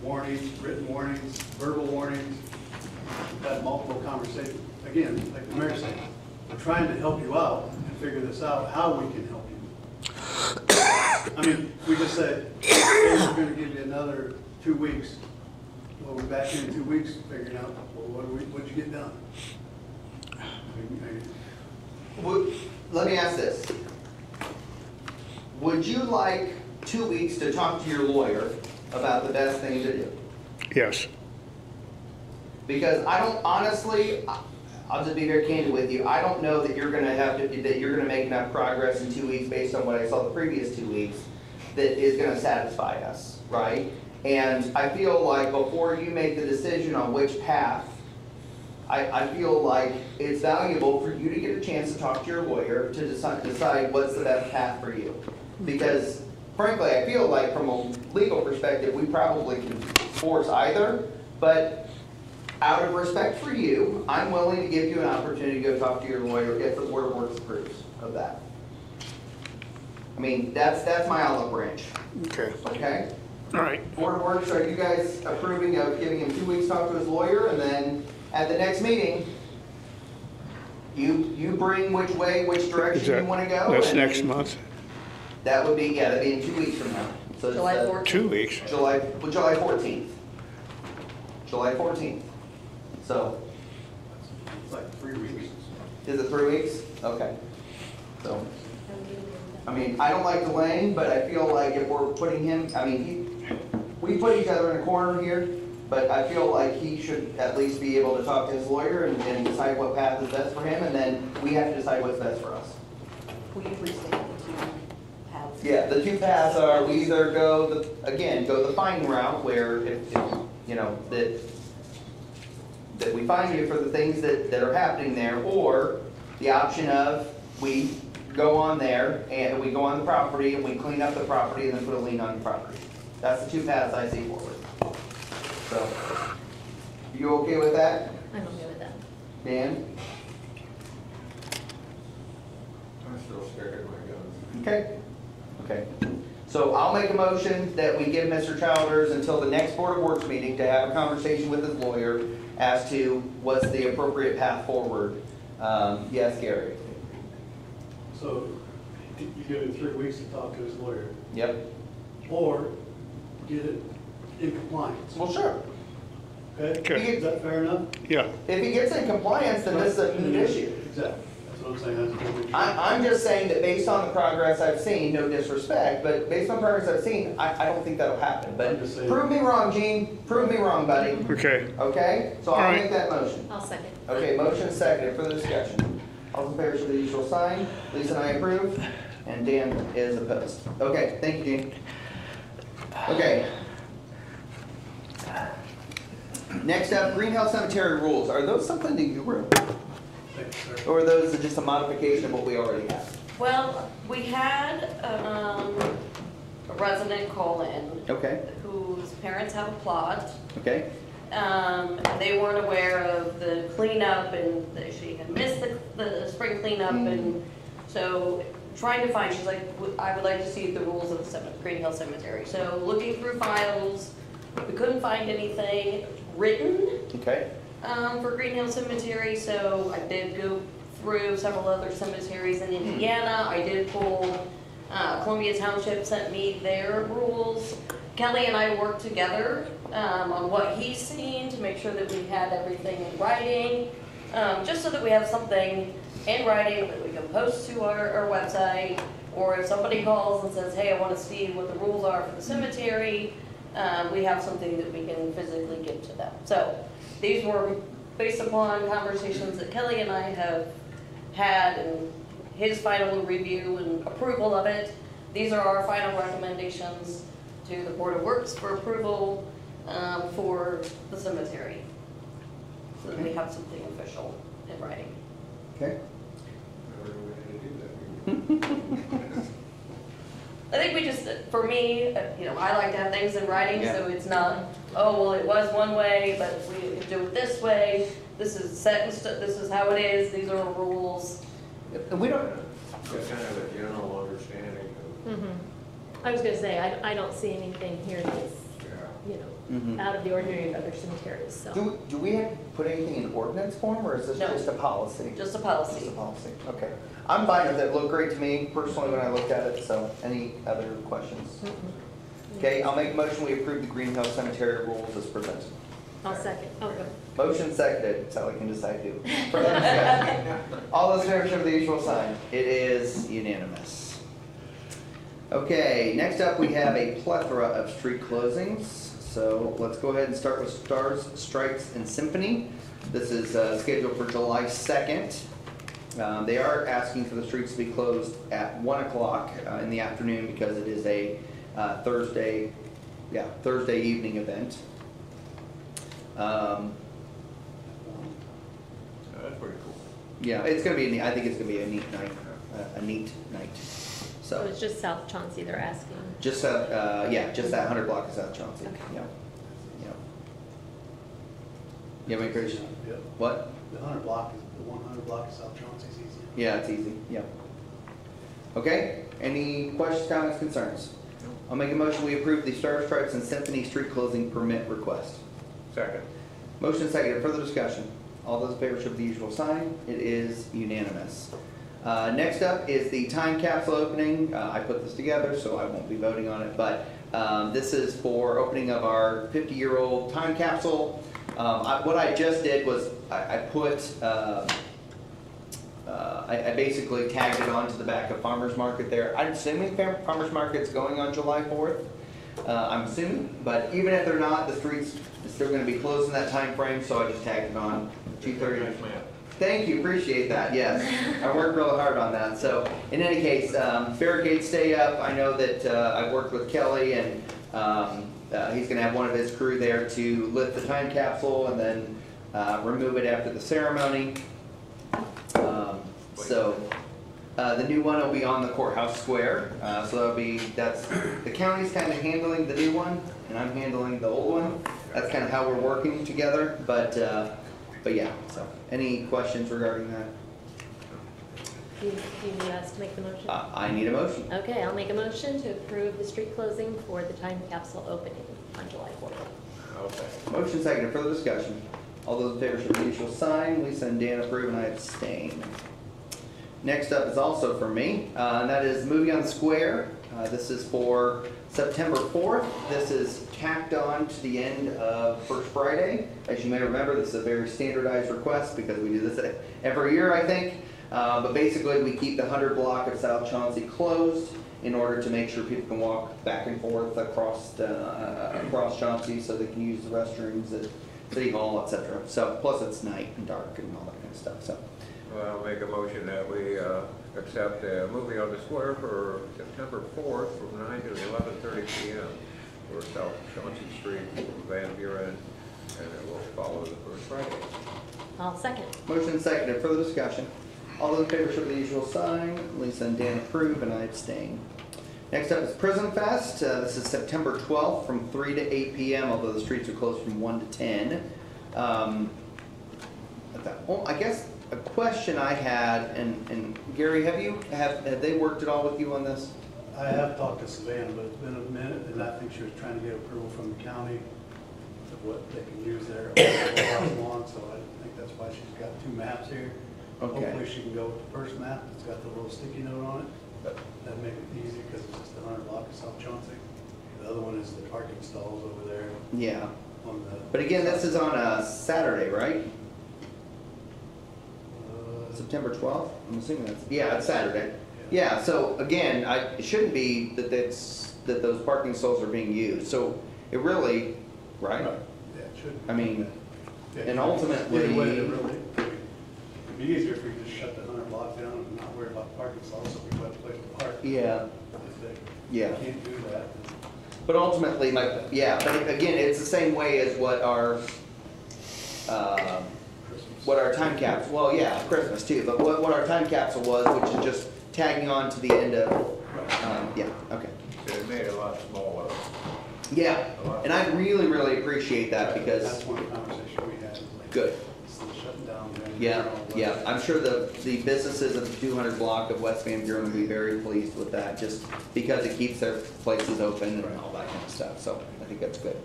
Speaker 8: warnings, written warnings, verbal warnings. We've had multiple conversations. Again, like the mayor said, we're trying to help you out and figure this out, how we can help you. I mean, we just said, hey, we're gonna give you another 2 weeks. We'll be back in 2 weeks figuring out, well, what'd you get done?
Speaker 1: Let me ask this. Would you like 2 weeks to talk to your lawyer about the best thing to do?
Speaker 5: Yes.
Speaker 1: Because I don't, honestly, I'll just be very candid with you, I don't know that you're gonna make enough progress in 2 weeks based on what I saw the previous 2 weeks that is gonna satisfy us, right? And I feel like before you make the decision on which path, I feel like it's valuable for you to get a chance to talk to your lawyer to decide what's the best path for you. Because frankly, I feel like from a legal perspective, we probably can force either, but out of respect for you, I'm willing to give you an opportunity to go talk to your lawyer if the Board of Works approves of that. I mean, that's my olive branch,
Speaker 5: Okay.
Speaker 1: okay?
Speaker 5: All right.
Speaker 1: Board of Works, are you guys approving of giving him 2 weeks to talk to his lawyer, and then at the next meeting, you bring which direction you wanna go?
Speaker 5: That's
Speaker 1: and
Speaker 5: next
Speaker 1: then
Speaker 5: month?
Speaker 1: That would be, that'd be in 2 weeks from now. So it's,
Speaker 2: July 14th.
Speaker 5: 2 weeks?
Speaker 1: July 14th. July 14th. So,
Speaker 8: It's like 3 weeks.
Speaker 1: is it 3 weeks? Okay. So, I mean, I don't like delaying, but I feel like if we're putting him, I mean, we put each other in a corner here, but I feel like he should at least be able to talk to his lawyer and decide what path is best for him, and then we have to decide what's best for us.
Speaker 2: Will you restate the two paths?
Speaker 1: Yeah, the two paths are, we either go the fine route where if you know, that that we fine you for the things that are happening there, or the option of we go on there and we go on the property and we clean up the property and then put a lien on the property. That's the two paths I see forward. So, you okay with that,
Speaker 10: I'm okay with that.
Speaker 1: Dan?
Speaker 3: I'm still sticking my guns.
Speaker 1: Okay, okay. So I'll make a motion that we give Mr. Childers until the next Board of Works meeting to have a conversation with his lawyer as to what's the appropriate path forward. Yes, Gary?
Speaker 8: So you give him 3 weeks to talk to his lawyer,
Speaker 1: Yep.
Speaker 8: or get it in compliance,
Speaker 1: Well, sure.
Speaker 8: okay?
Speaker 5: Okay.
Speaker 8: Is that fair enough?
Speaker 5: Yeah,
Speaker 1: If he gets in compliance, then this is a moot issue.
Speaker 8: Exactly, that's what I'm saying, that's what we.
Speaker 1: I'm just saying that based on the progress I've seen, no disrespect, but based on progress I've seen, I don't think that'll happen. But
Speaker 8: I'm just saying.
Speaker 1: prove me wrong, Gene, prove me wrong, buddy.
Speaker 5: okay.
Speaker 1: Okay? So I'll
Speaker 5: Alright.
Speaker 1: make that motion.
Speaker 10: I'll second.
Speaker 1: Okay, motion seconded for the discussion. All those in favor show the usual sign. Lisa and I approve, and Dan is opposed. Okay, thank you, Gene. Okay. Next up, Greenhouse Cemetery rules. Are those something that you wrote?
Speaker 8: Thanks, sir.
Speaker 1: Or are those just a modification of what we already have?
Speaker 2: Well, we had, a resident call in
Speaker 1: Okay,
Speaker 2: whose parents have a plot.
Speaker 1: okay,
Speaker 2: They weren't aware of the cleanup and that she had missed the spring cleanup and so trying to find, she's like, I would like to see the rules of the Green Hill Cemetery. So looking through files, we couldn't find anything written
Speaker 1: okay.
Speaker 2: for Green Hill Cemetery, so I did go through several other cemeteries in Indiana. I did pull, Columbia Township sent me their rules. Kelly and I worked together on what he's seen to make sure that we had everything in writing, just so that we have something in writing that we can post to our website, or if somebody calls and says, hey, I want to see what the rules are for the cemetery, we have something that we can physically give to them. So these were based upon conversations that Kelly and I have had and his final review and approval of it. These are our final recommendations to the Board of Works for approval for the cemetery. So that we have something official in writing.
Speaker 1: Okay.
Speaker 3: Never knew we had to do that.
Speaker 2: I think we just, for me, I like to have things in writing, so it's not, oh, well, it was one way, but we can do it this way. This is set in this is how it is, these are our rules.
Speaker 1: And we don't,
Speaker 3: Just kind of a general understanding of,
Speaker 10: I was gonna say, I don't see anything here that's,
Speaker 3: yeah.
Speaker 10: out of the ordinary of other cemeteries, so.
Speaker 1: do we have to put anything in ordinance form, or is this
Speaker 2: No.
Speaker 1: just a policy?
Speaker 2: Just a
Speaker 1: Just a
Speaker 2: policy.
Speaker 1: policy, okay. I'm fine with it, it looked great to me personally when I looked at it, so any other questions? Okay, I'll make a motion, we approve the Green Hill Cemetery rules as presented.
Speaker 10: I'll second. Oh, go ahead.
Speaker 1: Motion seconded, Sally can decide who. Further discussion? All those in favor show the usual sign. It is unanimous. Okay, next up, we have a plethora of street closings. So let's go ahead and start with Stars, Stripes, and Symphony. This is scheduled for July 2nd. They are asking for the streets to be closed at 1 o'clock in the afternoon because it is a Thursday evening event.
Speaker 3: That's pretty cool.
Speaker 1: Yeah, it's gonna be, I think it's gonna be a neat night,
Speaker 10: So
Speaker 1: So,
Speaker 10: it's just South Chauncey they're asking.
Speaker 1: just that, just that 100 block of South Chauncey,
Speaker 10: Okay.
Speaker 1: yeah, yeah. You have any questions?
Speaker 8: Yeah,
Speaker 1: What?
Speaker 8: the 100 block, the 100 block of South Chauncey's easy.
Speaker 1: Yeah, it's easy, yeah. Okay, any questions, comments, concerns? I'll make a motion, we approve the Stars, Stripes, and Symphony street closing permit request.
Speaker 3: Second.
Speaker 1: Motion seconded, further discussion. All those in favor show the usual sign. It is unanimous. Next up is the time capsule opening. I put this together, so I won't be voting on it, but this is for opening of our 50-year-old time capsule. What I just did was I basically tagged it onto the back of Farmers Market there. I'm assuming Farmers Market's going on July 4th. I'm assuming, but even if they're not, the streets are still going to be closed in that time frame, so I just tagged it on 2:30.
Speaker 3: Nice map.
Speaker 1: Thank you, appreciate that, yes. I worked real hard on that. So in any case, barricades stay up. I know that I've worked with Kelly and he's going to have one of his crew there to lift the time capsule, and then remove it after the ceremony. The new one will be on the courthouse square, so that's, the county's kind of handling the new one, and I'm handling the old one. That's kind of how we're working together, but yeah, so, any questions regarding that?
Speaker 10: Do you need us to make the motion?
Speaker 1: I need a motion.
Speaker 10: Okay, I'll make a motion to approve the street closing for the time capsule opening on July 4th.
Speaker 3: Okay.
Speaker 1: Motion seconded, further discussion. All those in favor show the usual sign. Lisa and Dan approve, and I abstain. Next up is also for me, and that is Movie on the Square. This is for September 4th. This is tacked on to the end of First Friday. As you may remember, this is a very standardized request because we do this every year, I think. But basically, we keep the 100 block of South Chauncey closed in order to make sure people can walk back and forth across Chauncey, so they can use the restrooms at City Hall, etc. So, plus it's night and dark and all that kind of stuff. So,
Speaker 3: Well, I'll make a motion that we accept a movie on the square for September 4th from 9 to 11:30 p.m. for South Chauncey Street, Van Buren, and it will follow the First Friday.
Speaker 10: I'll second.
Speaker 1: motion seconded, further discussion. All those in favor show the usual sign. Lisa and Dan approve, and I abstain. Next up is Prism Fest. This is September 12th from 3 to 8 p.m., although the streets are closed from 1 to 10. I guess a question I had, and Gary, have they worked at all with you on this?
Speaker 8: I have talked to Savannah, but it's been a minute, and I think she was trying to get approval from the county of what they can use there, along, so I think that's why she's got two maps here.
Speaker 1: Okay.
Speaker 8: Hopefully she can go with the first map, it's got the little sticky note on it. That'd make it easy, because it's just 100 block of South Chauncey. The other one is the parking stalls over there
Speaker 1: Yeah.
Speaker 8: on the.
Speaker 1: But again, this is on a Saturday, right? September 12th? I'm assuming that's, yeah, it's Saturday. Yeah, so again, it shouldn't be that those parking stalls are being used. So it really, right?
Speaker 8: Yeah, it should.
Speaker 1: I mean,
Speaker 8: Yeah,
Speaker 1: and ultimately-
Speaker 8: either way, it'd be easier if we just shut the 100 block down and not worry about parking stalls, so we have a place to park.
Speaker 1: Yeah.
Speaker 8: If they
Speaker 1: Yeah.
Speaker 8: can't do that,
Speaker 1: But ultimately, but again, it's the same way as what our time capsule, well, yeah, Christmas too, but what our time capsule was, which is just tagging on to the end of, yeah, okay.
Speaker 3: So it made it a lot smaller.
Speaker 1: Yeah, and I really, really appreciate that
Speaker 8: that's
Speaker 1: because,
Speaker 8: one conversation we had. Like,
Speaker 1: good.
Speaker 8: instead of shutting down. then
Speaker 1: Yeah,
Speaker 8: they're all
Speaker 1: yeah,
Speaker 8: left.
Speaker 1: I'm sure the businesses of the 200 block of West Van Buren will be very pleased with that, just because it keeps their places open and all that kind of stuff, so I think that's good.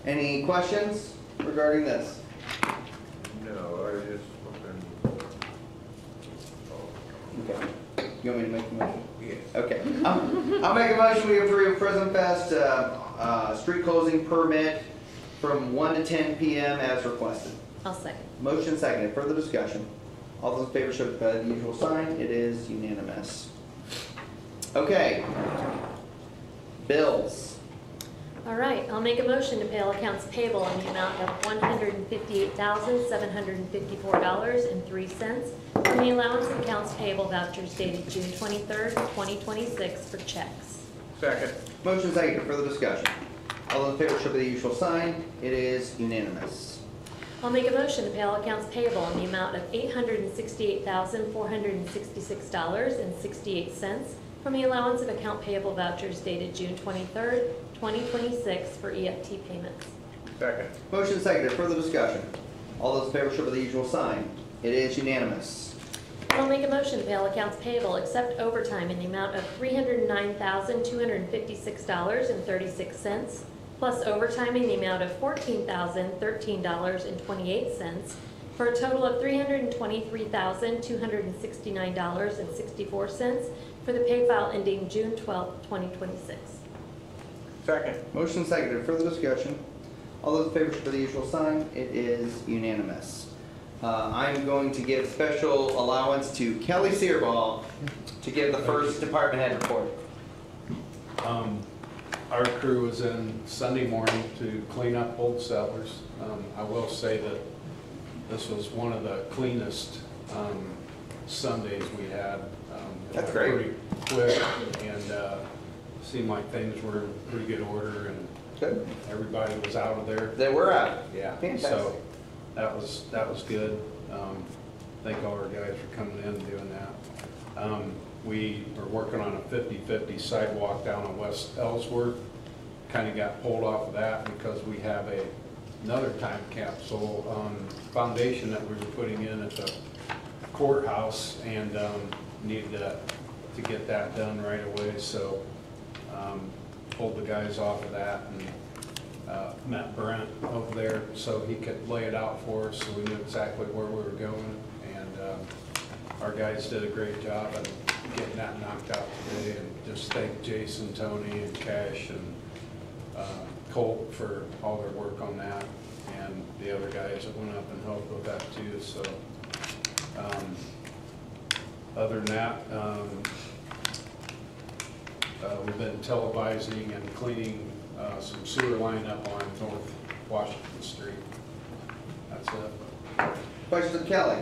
Speaker 1: Any questions regarding this?
Speaker 3: No, I was just looking.
Speaker 1: Okay. You want me to make the motion?
Speaker 3: Yes.
Speaker 1: Okay. I'll make a motion, we approve Prism Fest, street closing permit from 1 to 10 p.m. as requested.
Speaker 10: I'll second.
Speaker 1: Motion seconded, further discussion. All those in favor show by the usual sign, it is unanimous. Okay. Bills.
Speaker 10: All right, I'll make a motion to pay all accounts payable in the amount of $158,754.03 from the allowance of accounts payable vouchers dated June 23rd, 2026 for checks.
Speaker 3: Second.
Speaker 1: Motion seconded, further discussion. All those in favor show by the usual sign, it is unanimous.
Speaker 10: I'll make a motion to pay all accounts payable in the amount of $868,466.68 from the allowance of account payable vouchers dated June 23rd, 2026 for EFT payments.
Speaker 3: Second.
Speaker 1: Motion seconded, further discussion. All those in favor show by the usual sign, it is unanimous.
Speaker 10: I'll make a motion to pay all accounts payable except overtime in the amount of $309,256.36 plus overtime in the amount of $14,013.28 for a total of $323,269.64 for the pay file ending June 12th, 2026.
Speaker 3: Second.
Speaker 1: Motion seconded, further discussion. All those in favor show by the usual sign, it is unanimous. I'm going to give special allowance to Kelly Searball to give the first department head report.
Speaker 11: Our crew was in Sunday morning to clean up old cellars. I will say that this was one of the cleanest Sundays we had.
Speaker 1: That's great.
Speaker 11: Pretty quick, and seemed like things were in pretty good order, and
Speaker 1: Good.
Speaker 11: Everybody was out of there.
Speaker 1: They were out.
Speaker 11: Yeah,
Speaker 1: Fantastic.
Speaker 11: so that was good. Thank all our guys for coming in and doing that. We are working on a 50/50 sidewalk down on West Ellsworth. Kind of got pulled off of that because we have another time capsule foundation that we were putting in at the courthouse and needed to get that done right away. So pulled the guys off of that and met Brent over there so he could lay it out for us so we knew exactly where we were going. And our guys did a great job of getting that knocked out today. And just thank Jason, Tony, and Cash and Colt for all their work on that, and the other guys that went up and helped with that too. So other than that, we've been televising and cleaning some sewer line up on North Washington Street. That's it.
Speaker 1: Questions of Kelly?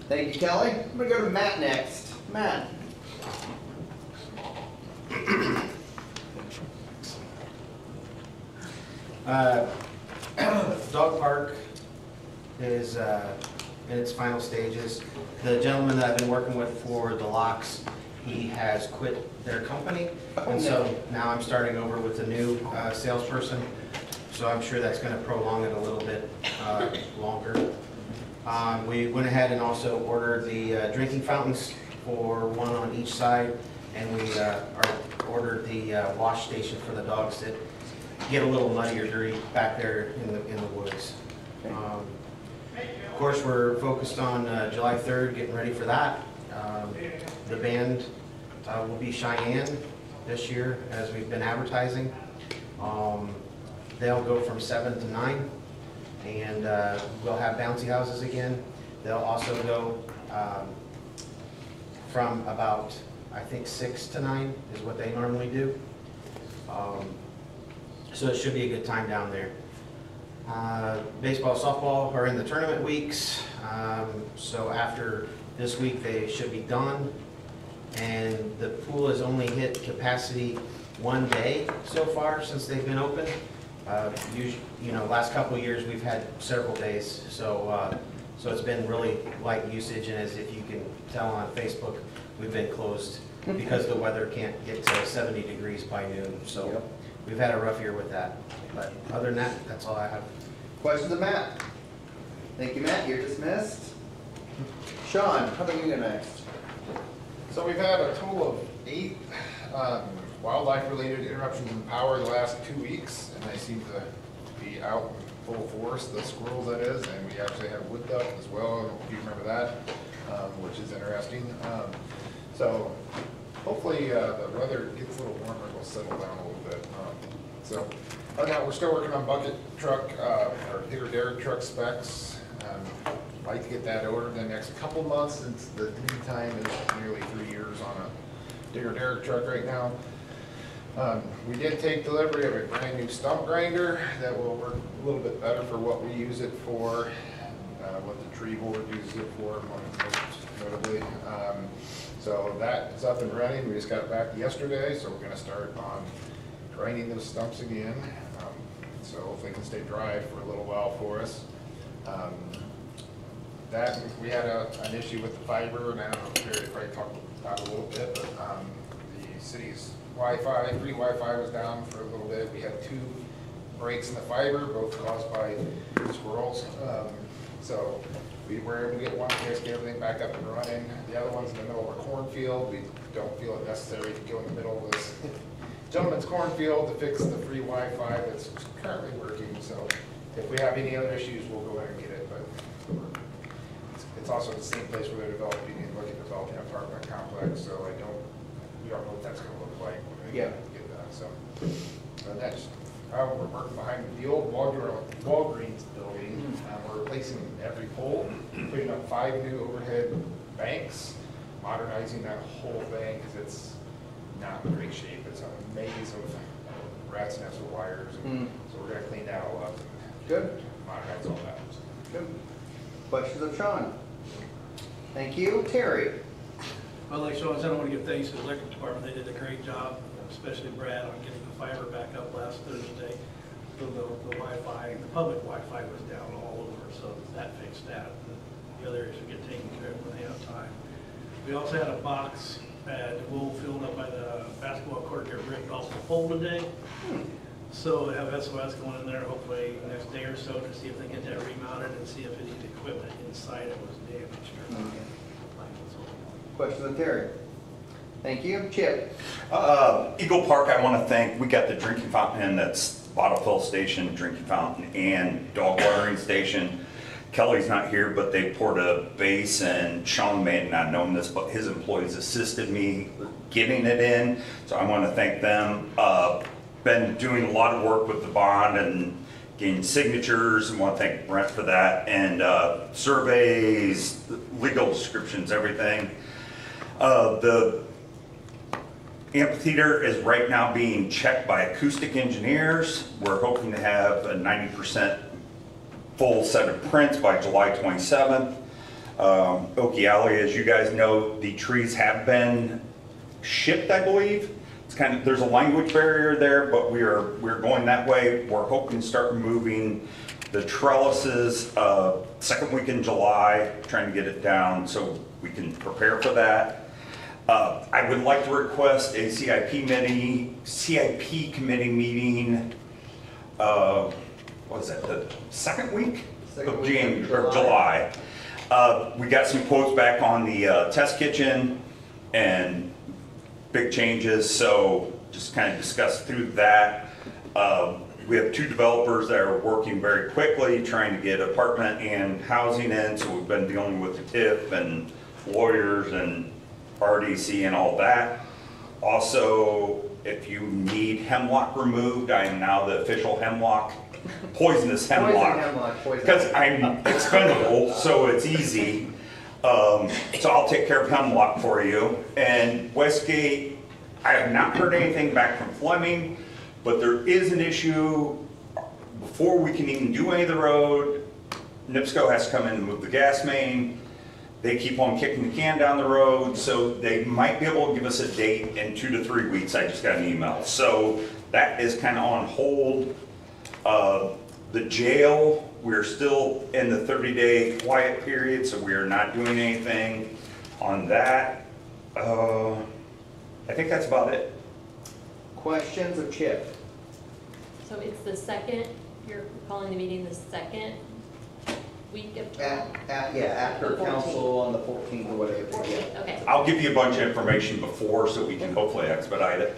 Speaker 1: Thank you, Kelly. I'm gonna go to Matt next. Matt.
Speaker 12: Dog park is in its final stages. The gentleman that I've been working with for the locks, he has quit their company. And so now I'm starting over with a new salesperson. So I'm sure that's gonna prolong it a little bit longer. We went ahead and also ordered the drinking fountains for one on each side. And we ordered the wash station for the dogs that get a little muddy or dirty back there in the woods. Of course, we're focused on July 3rd, getting ready for that. The band will be Cheyenne this year, as we've been advertising. They'll go from 7 to 9, and we'll have bouncy houses again. They'll also go from about, I think, 6 to 9 is what they normally do. So it should be a good time down there. Baseball, softball are in the tournament weeks. So after this week, they should be done. And the pool has only hit capacity one day so far since they've been open. Last couple of years, we've had several days. So it's been really light usage. And as if you can tell on Facebook, we've been closed because the weather can't get to 70 degrees by noon. So we've had a rough year with that. But other than that, that's all I have.
Speaker 1: Questions of Matt? Thank you, Matt. You're dismissed. Sean, how about you go next?
Speaker 6: So we've had a total of 8 wildlife-related interruptions in power the last 2 weeks, and they seem to be out in full force, the squirrels that is, and we actually have wood duck as well, I don't know if you remember that, which is interesting. So hopefully the weather gets a little warmer, it'll settle down a little bit. Now we're still working on bucket truck, or digger derrick truck specs. Like to get that ordered in the next couple months, since the lead time is nearly 3 years on a digger derrick truck right now. We did take delivery of a brand new stump grinder that will work a little bit better for what we use it for, what the tree board uses it for, most notably. So that is up and running. We just got it back yesterday, so we're gonna start on grinding those stumps again. So hopefully it can stay dry for a little while for us. That, we had an issue with the fiber, and I don't know if Terry probably talked about it a little bit, but the city's Wi-Fi, free Wi-Fi was down for a little bit. We had 2 breaks in the fiber, both caused by squirrels. So we were able to get one fixed, get everything back up and running. The other one's in the middle of a cornfield. We don't feel it necessary to go in the middle of this gentleman's cornfield to fix the free Wi-Fi that's currently working. So if we have any other issues, we'll go ahead and get it. But it's also the same place where they're developing and looking at developing an apartment complex. So we don't know what that's going to look like when we get that. So that's how we're working behind the old Walgreens building. We're replacing every pole, putting up 5 new overhead banks, modernizing that whole thing because it's not in great shape. It's a maze of rat's nest of wires. So we're going to clean that all up and
Speaker 1: Good.
Speaker 6: modernize all that.
Speaker 1: Good. Questions of Sean? Thank you. Terry?
Speaker 8: Well, like Sean said, I want to give thanks to the electric department. They did a great job, especially Brad, on getting the fiber back up last Thursday. So the Wi-Fi, the public Wi-Fi was down all over, so that fixed that. The other areas will get taken care of when they have time. We also had a box at the wool field up by the basketball court get ripped off the pole today. So we have SOS going in there hopefully next day or so to see if they get that remounted and see if any equipment inside it was damaged or not.
Speaker 1: Questions of Terry? Thank you. Chip?
Speaker 13: Eagle Park, I want to thank, we got the drinking fountain in, that's bottle fill station, drinking fountain, and dog watering station. Kelly's not here, but they poured a base, and Sean may have not known this, but his employees assisted me getting it in, so I want to thank them. Been doing a lot of work with the bond and getting signatures, and want to thank Brent for that, and surveys, legal descriptions, everything. The amphitheater is right now being checked by acoustic engineers. We're hoping to have a 90% full set of prints by July 27th. Okie Alley, as you guys know, the trees have been shipped, I believe. It's kind of, there's a language barrier there, but we're going that way. We're hoping to start removing the trellises second week in July, trying to get it down so we can prepare for that. I would like to request a CIP committee meeting, what is that, the second week of July. We got some quotes back on the test kitchen and big changes, so just kind of discuss through that. We have 2 developers that are working very quickly, trying to get apartment and housing in, so we've been dealing with the TIF and lawyers and RDC and all that. Also, if you need hemlock removed, I am now the official poisonous hemlock. Because I'm expendable, so it's easy. So I'll take care of hemlock for you. And Westgate, I have not heard anything back from Fleming, but there is an issue. Before we can even do any of the road, NIPSCO has to come in and move the gas main. They keep on kicking the can down the road, so they might be able to give us a date in 2 to 3 weeks. I just got an email. So that is kind of on hold. The jail, we're still in the 30-day quiet period, so we are not doing anything on that. I think that's about it.
Speaker 1: Questions of Chip?
Speaker 10: So it's the second, you're calling the meeting the second week of July?
Speaker 1: After
Speaker 2: The 14th.
Speaker 1: council on the 14th or whatever.
Speaker 10: 14th, okay.
Speaker 13: I'll give you a bunch of information before so we can hopefully expedite it.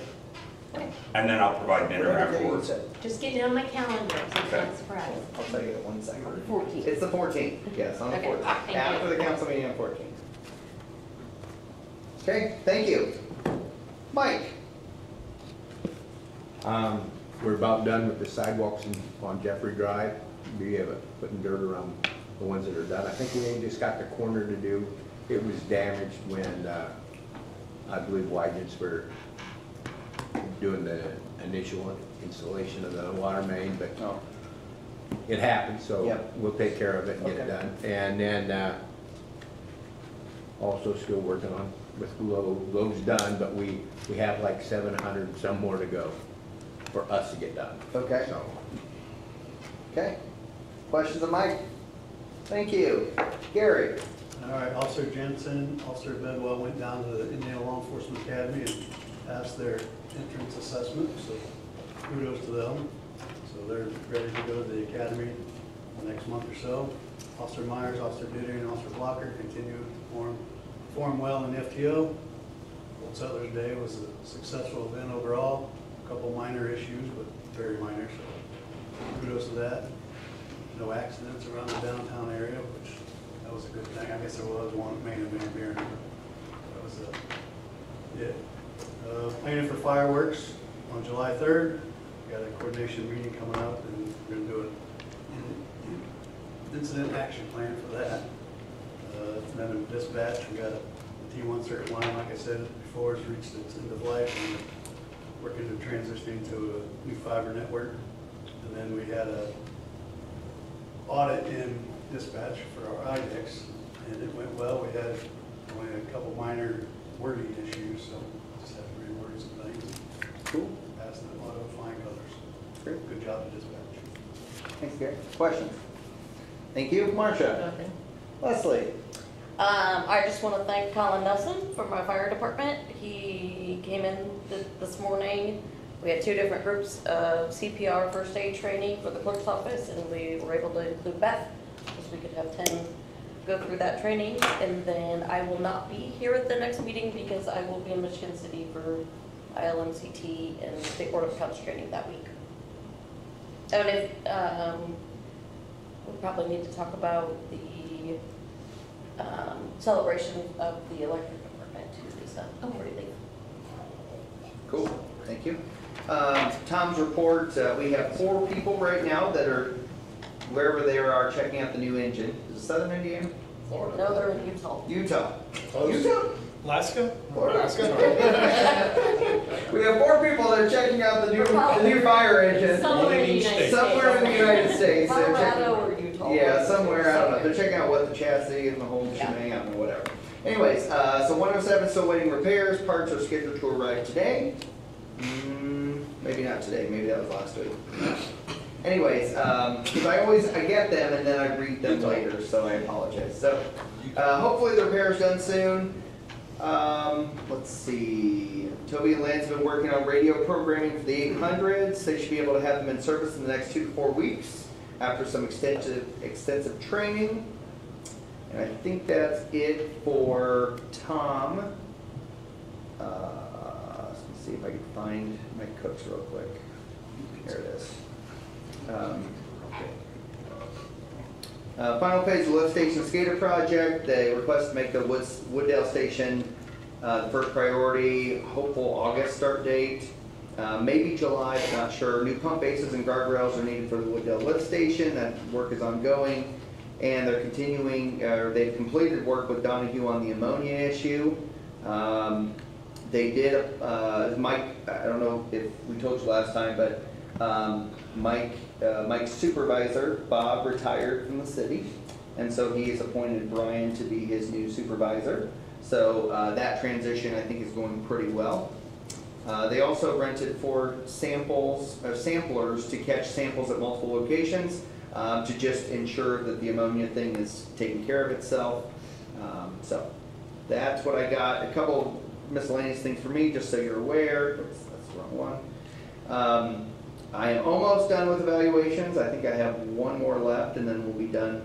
Speaker 10: Okay.
Speaker 13: And then I'll provide dinner afterwards.
Speaker 10: Just get it on my calendar, so it's not a surprise.
Speaker 1: I'll tell you in 1 second.
Speaker 2: 14th.
Speaker 1: It's the 14th, yes, on the
Speaker 10: Okay,
Speaker 1: 14th.
Speaker 10: thank you.
Speaker 1: After the council meeting on 14th. Okay, thank you. Mike?
Speaker 14: We're about done with the sidewalks on Jeffrey Drive. We have putting dirt around the ones that are done. I think we just got the corner to do. It was damaged when I believe Wygans were doing the initial installation of the water main, but it happened, so
Speaker 1: Yep.
Speaker 14: we'll take care of it and get it
Speaker 1: Okay.
Speaker 14: done. And then also still working on with Lowe's done, but we have like 700 and some more to go for us to get done.
Speaker 1: Okay.
Speaker 14: So,
Speaker 1: Okay. Questions of Mike? Thank you. Gary?
Speaker 8: All right, Officer Jensen, Officer Bedwell went down to the Indiana Law Enforcement Academy and passed their entrance assessment, so kudos to them. So they're ready to go to the academy the next month or so. Officer Myers, Officer Duty, and Officer Blocker continue to perform well in the FTO. Old Settlers Day was a successful event overall. A couple minor issues, but very minor, so kudos to that. No accidents around the downtown area, which that was a good thing. I guess there was one main event here. That was it. Planning for fireworks on July 3rd. We got a coordination meeting coming up, and we're going to do an incident action plan for that. Then in dispatch, we got a T1 circuit line, like I said before, it's reached its end of life, and we're working to transition to a new fiber network. And then we had a audit in dispatch for our IDEX, and it went well. We had only a couple minor wording issues, so just had to reword some things.
Speaker 1: Cool.
Speaker 8: passed and a lot of flying colors.
Speaker 1: Great.
Speaker 8: Good job to dispatch.
Speaker 1: Thanks, Gary. Questions? Thank you. Marcia?
Speaker 2: Nothing.
Speaker 1: Leslie?
Speaker 2: I just want to thank Colin Nelson from my fire department. He came in this morning. We had 2 different groups of CPR first aid training for the clerk's office, and we were able to include Beth, because we could have 10 go through that training. And then I will not be here at the next meeting because I will be in Michigan City for ILMCT and the Order of Counts training that week. And if, we probably need to talk about the celebration of the electric department too, Lisa, before you leave.
Speaker 1: Cool, thank you. Tom's report, we have 4 people right now that are, wherever they are, checking out the new engine. Is it Southern Indiana?
Speaker 6: Florida.
Speaker 2: No, they're in Utah.
Speaker 1: Utah.
Speaker 6: Close.
Speaker 1: Utah?
Speaker 8: Alaska?
Speaker 1: We have 4 people that are checking out the new fire engine.
Speaker 10: Somewhere in the United States.
Speaker 1: Somewhere in the United States. They're
Speaker 2: Colorado
Speaker 1: checking-
Speaker 2: or Utah.
Speaker 1: Yeah, somewhere, I don't know. They're
Speaker 2: Somewhere.
Speaker 1: checking out what the chassis and the whole
Speaker 2: Yeah.
Speaker 1: shebang, I don't know, whatever. Anyways, so 107 still waiting repairs. Parts are scheduled to arrive today. Maybe not today, maybe that was last week. Anyways, because I get them and then I read them later, so I apologize. So, hopefully the repair's done soon. Let's see, Toby and Lance have been working on radio programming for the 800s. They should be able to have them in service in the next 2 to 4 weeks after some extensive training. And I think that's it for Tom. Let's see if I can find my cooks real quick. Here it is. Final phase of the lift station skater project. They request to make the Wooddale station the first priority. Hopeful August start date. Maybe July, but not sure. New pump bases and guardrails are needed for the Wooddale lift station. That work is ongoing. And they're continuing, they've completed work with Donahue on the ammonia issue. They did, Mike, I don't know if we told you last time, but Mike's supervisor, Bob, retired from the city. And so he has appointed Brian to be his new supervisor. So that transition, I think, is going pretty well. They also rented 4 samplers to catch samples at multiple locations to just ensure that the ammonia thing is taking care of itself. So that's what I got. A couple miscellaneous things for me, just so you're aware. Oops, that's the wrong one. I am almost done with evaluations. I think I have 1 more left, and then we'll be done.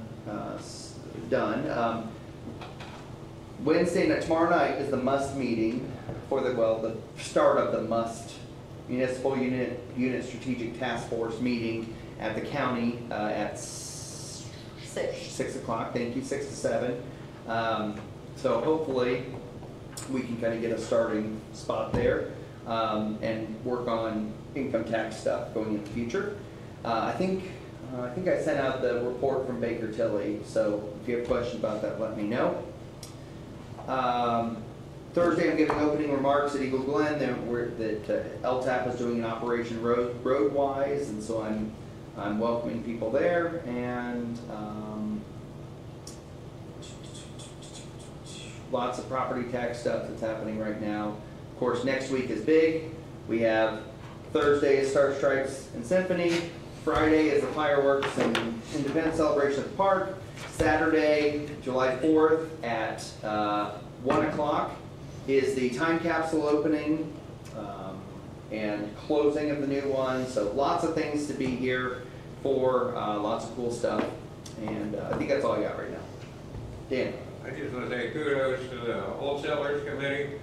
Speaker 1: Wednesday night, tomorrow night is the MUST meeting for the start of the MUST Municipal Unit Strategic Task Force meeting at the county at 6 o'clock. Thank you, 6 to 7. So hopefully we can kind of get a starting spot there and work on income tax stuff going in the future. I think I sent out the report from Baker Tilly, so if you have questions about that, let me know. Thursday, I'm giving opening remarks at Eagle Glen that LTAP is doing an Operation Roadwise, and so I'm welcoming people there. And lots of property tax stuff that's happening right now. Of course, next week is big. We have Thursday is Star Stripes and Symphony. Friday is the fireworks and Independence Celebration at the park. Saturday, July 4th at 1 o'clock is the time capsule opening and closing of the new one. So lots of things to be here for, lots of cool stuff. And I think that's all I got right now. Dan.
Speaker 3: I just want to say kudos to the Wholesalers Committee.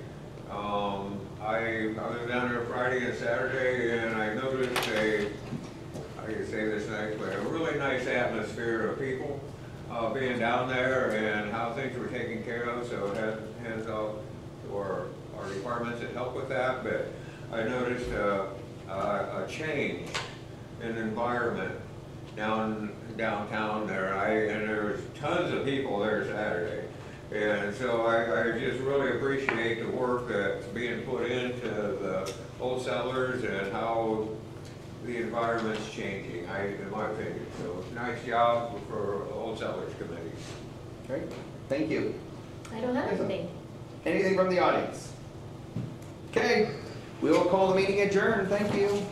Speaker 3: I was down there Friday and Saturday, and I noticed I can say this nicely, a really nice atmosphere of people being down there and how things were taken care of. So hands off to our departments that help with that. But I noticed a change in environment downtown there. And there was tons of people there Saturday. And so I just really appreciate the work that's being put into the wholesalers and how the environment's changing, in my opinion. So nice job for the wholesalers committee.
Speaker 1: Great, thank you.
Speaker 10: I don't have anything.
Speaker 1: Anything from the audience? Okay, We will call the meeting adjourned. Thank you.